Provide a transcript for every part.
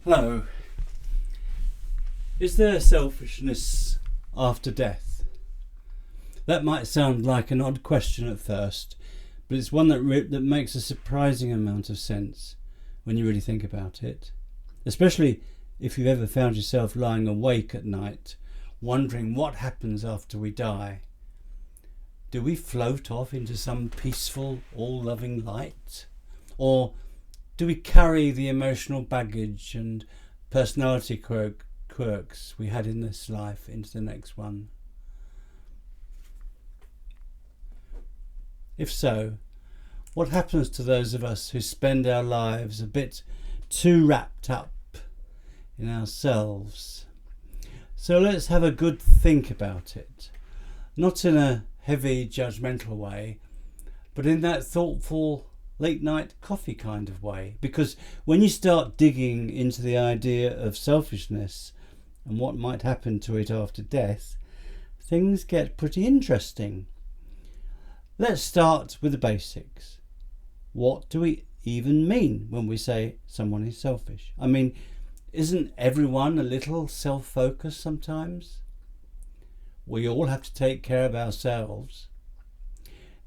Hello. Is there selfishness after death? That might sound like an odd question at first, but it's one that makes a surprising amount of sense when you really think about it. Especially if you've ever found yourself lying awake at night, wondering what happens after we die. Do we float off into some peaceful, all-loving light? Or do we carry the emotional baggage and personality quirks we had in this life into the next one? If so, what happens to those of us who spend our lives a bit too wrapped up in ourselves? So let's have a good think about it. Not in a heavy, judgmental way, but in that thoughtful, late-night coffee kind of way. Because when you start digging into the idea of selfishness and what might happen to it after death, things get pretty interesting. Let's start with the basics. What do we even mean when we say someone is selfish? I mean, isn't everyone a little self-focused sometimes? We all have to take care of ourselves.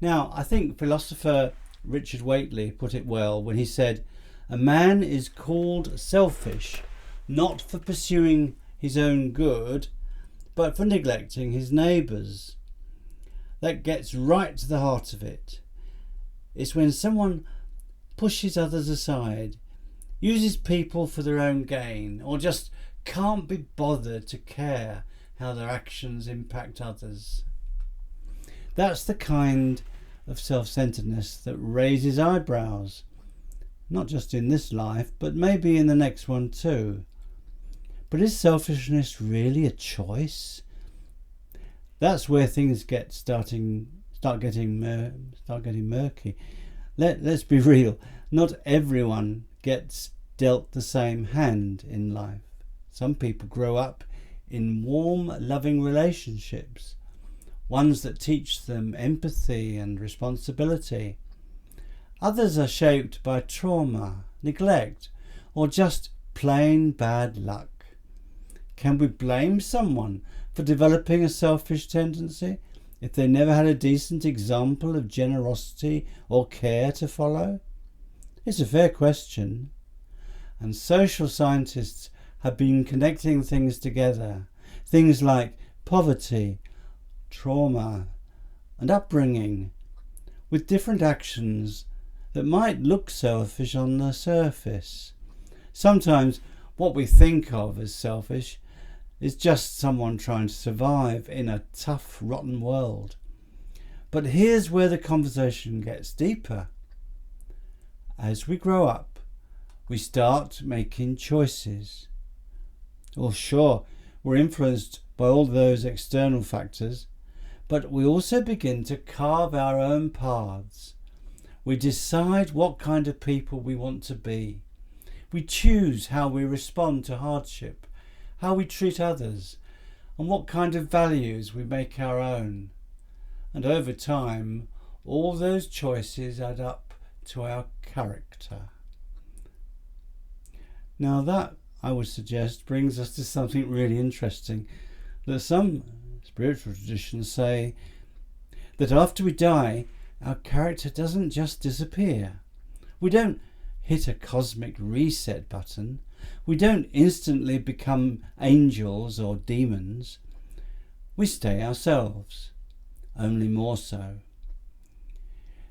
Now, I think philosopher Richard Whately put it well when he said, "A man is called selfish not for pursuing his own good, but for neglecting his neighbour's." That gets right to the heart of it. It's when someone pushes others aside, uses people for their own gain, or just can't be bothered to care how their actions impact others. That's the kind of self-centeredness that raises eyebrows, not just in this life, but maybe in the next one too. But is selfishness really a choice? That's where things start getting murky. Let's be real. Not everyone gets dealt the same hand in life. Some people grow up in warm, loving relationships, ones that teach them empathy and responsibility. Others are shaped by trauma, neglect, or just plain bad luck. Can we blame someone for developing a selfish tendency if they never had a decent example of generosity or care to follow? It's a fair question, and social scientists have been connecting things together, things like poverty, trauma, and upbringing, with different actions that might look selfish on the surface. Sometimes what we think of as selfish is just someone trying to survive in a tough, rotten world. But here's where the conversation gets deeper. As we grow up, we start making choices. Well, sure, we're influenced by all those external factors, but we also begin to carve our own paths. We decide what kind of people we want to be. We choose how we respond to hardship, how we treat others, and what kind of values we make our own. And over time, all those choices add up to our character. Now that, I would suggest, brings us to something really interesting, that some spiritual traditions say that after we die, our character doesn't just disappear. We don't hit a cosmic reset button. We don't instantly become angels or demons. We stay ourselves, only more so.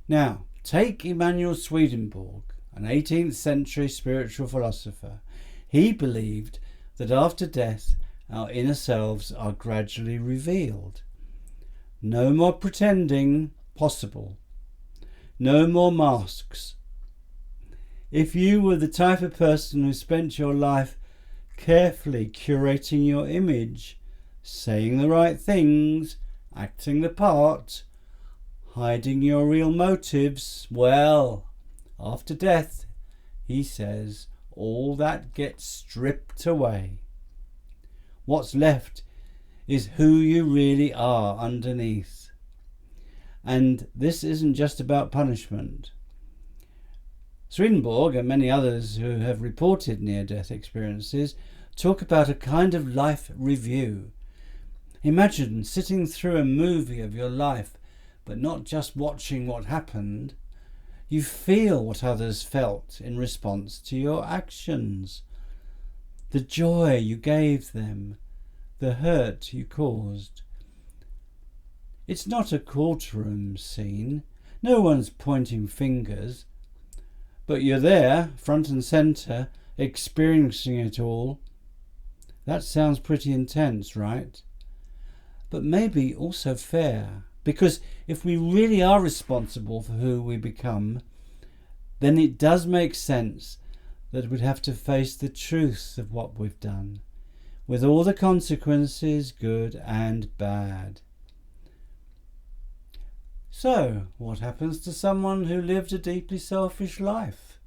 Now, take Emanuel Swedenborg, an 18th century spiritual philosopher. He believed that after death, our inner selves are gradually revealed. No more pretending possible. No more masks. If you were the type of person who spent your life carefully curating your image, saying the right things, acting the part, hiding your real motives, well, after death, he says, all that gets stripped away. What's left is who you really are underneath. And this isn't just about punishment. Swedenborg and many others who have reported near-death experiences talk about a kind of life review. Imagine sitting through a movie of your life, but not just watching what happened. You feel what others felt in response to your actions. The joy you gave them, the hurt you caused. It's not a courtroom scene. No one's pointing fingers. But you're there, front and centre, experiencing it all. That sounds pretty intense, right? But maybe also fair, because if we really are responsible for who we become, then it does make sense that we'd have to face the truth of what we've done, with all the consequences, good and bad. So, what happens to someone who lived a deeply selfish life?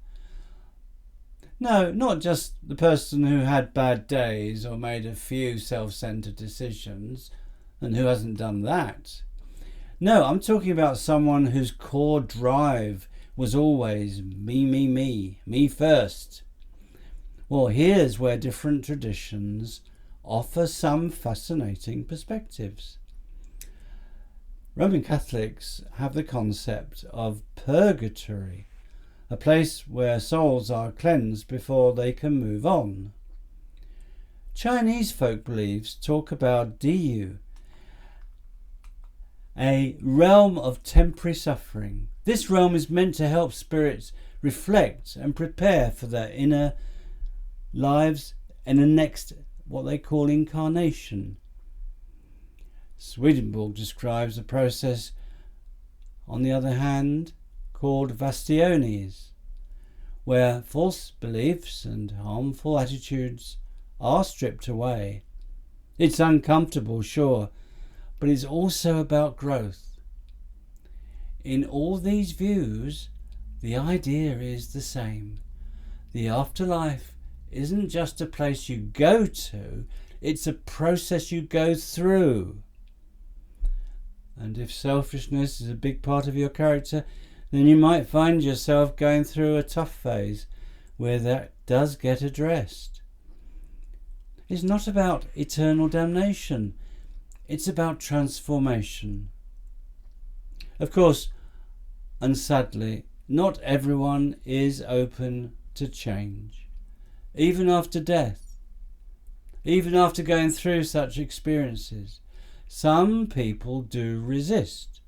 No, not just the person who had bad days or made a few self-centered decisions, and who hasn't done that. No, I'm talking about someone whose core drive was always me first. Well, here's where different traditions offer some fascinating perspectives. Roman Catholics have the concept of purgatory, a place where souls are cleansed before they can move on. Chinese folk beliefs talk about Diyu, a realm of temporary suffering. This realm is meant to help spirits reflect and prepare for their inner lives in the next, what they call, incarnation. Swedenborg describes a process, on the other hand, called bastiones, where false beliefs and harmful attitudes are stripped away. It's uncomfortable, sure, but it's also about growth. In all these views, the idea is the same. The afterlife isn't just a place you go to, it's a process you go through. And if selfishness is a big part of your character, then you might find yourself going through a tough phase where that does get addressed. It's not about eternal damnation. It's about transformation. Of course, and sadly, not everyone is open to change, even after death, even after going through such experiences. Some people do resist.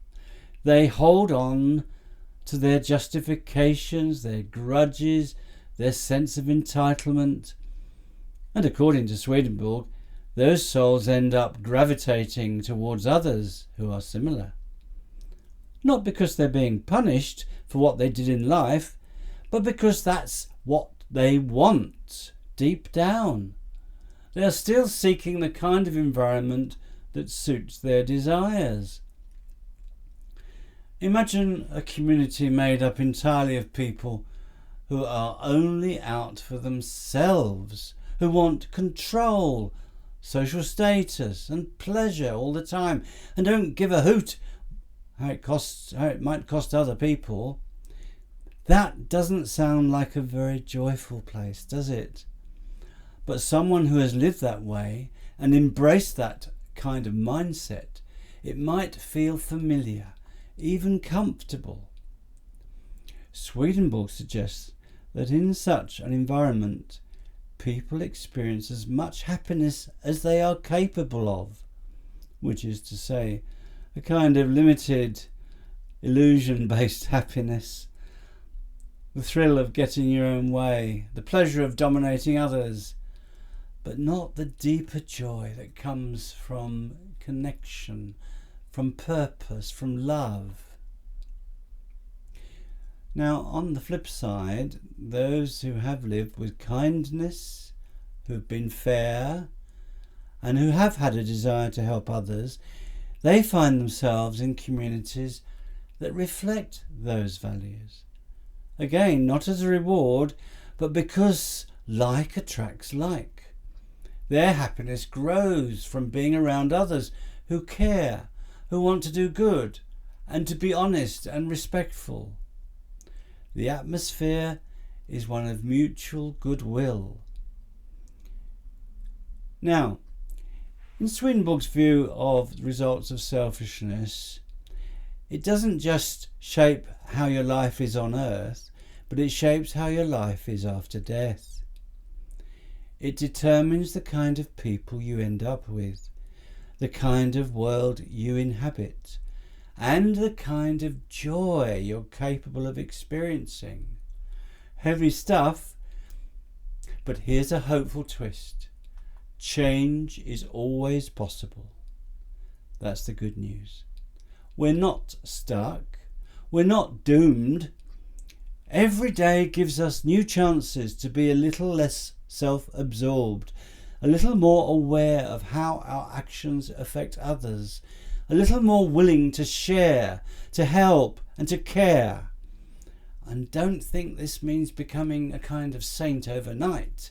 They hold on to their justifications, their grudges, their sense of entitlement. And according to Swedenborg, those souls end up gravitating towards others who are similar. Not because they're being punished for what they did in life, but because that's what they want deep down. They are still seeking the kind of environment that suits their desires. Imagine a community made up entirely of people who are only out for themselves, who want control, social status and pleasure all the time, and don't give a hoot how it might cost other people. That doesn't sound like a very joyful place, does it? But someone who has lived that way and embraced that kind of mindset, it might feel familiar, even comfortable. Swedenborg suggests that in such an environment, people experience as much happiness as they are capable of, which is to say, a kind of limited, illusion-based happiness, the thrill of getting your own way, the pleasure of dominating others, but not the deeper joy that comes from connection, from purpose, from love. Now, on the flip side, those who have lived with kindness, who've been fair, and who have had a desire to help others, they find themselves in communities that reflect those values. Again, not as a reward, but because like attracts like. Their happiness grows from being around others who care, who want to do good, and to be honest and respectful. The atmosphere is one of mutual goodwill. Now, in Swedenborg's view of the results of selfishness, it doesn't just shape how your life is on earth, but it shapes how your life is after death. It determines the kind of people you end up with, the kind of world you inhabit, and the kind of joy you're capable of experiencing. Heavy stuff, but here's a hopeful twist. Change is always possible. That's the good news. We're not stuck. We're not doomed. Every day gives us new chances to be a little less self-absorbed, a little more aware of how our actions affect others, a little more willing to share, to help and to care. And don't think this means becoming a kind of saint overnight.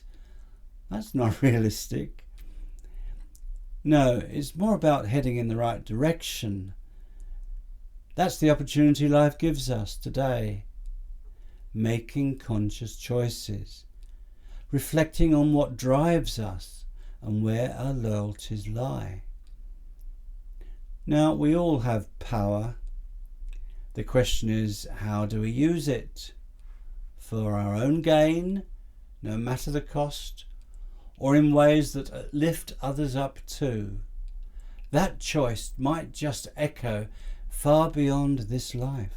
That's not realistic. No, it's more about heading in the right direction. That's the opportunity life gives us today. Making conscious choices, reflecting on what drives us and where our loyalties lie. Now, we all have power. The question is, how do we use it? For our own gain, no matter the cost, or in ways that lift others up too? That choice might just echo far beyond this life.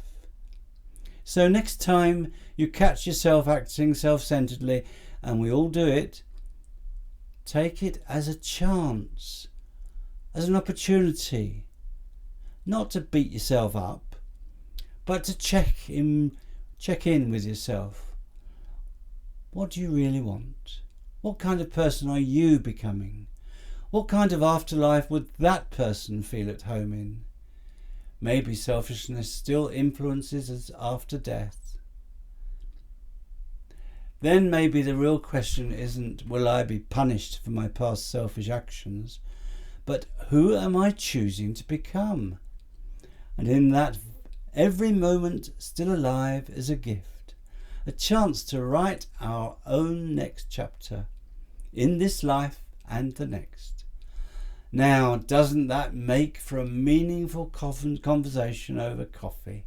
So next time you catch yourself acting self-centeredly, and we all do it, take it as a chance, as an opportunity, not to beat yourself up, but to check in with yourself. What do you really want? What kind of person are you becoming? What kind of afterlife would that person feel at home in? Maybe selfishness still influences us after death. Then maybe the real question isn't, will I be punished for my past selfish actions, but who am I choosing to become? And in that, every moment still alive is a gift, a chance to write our own next chapter in this life and the next. Now, doesn't that make for a meaningful conversation over coffee?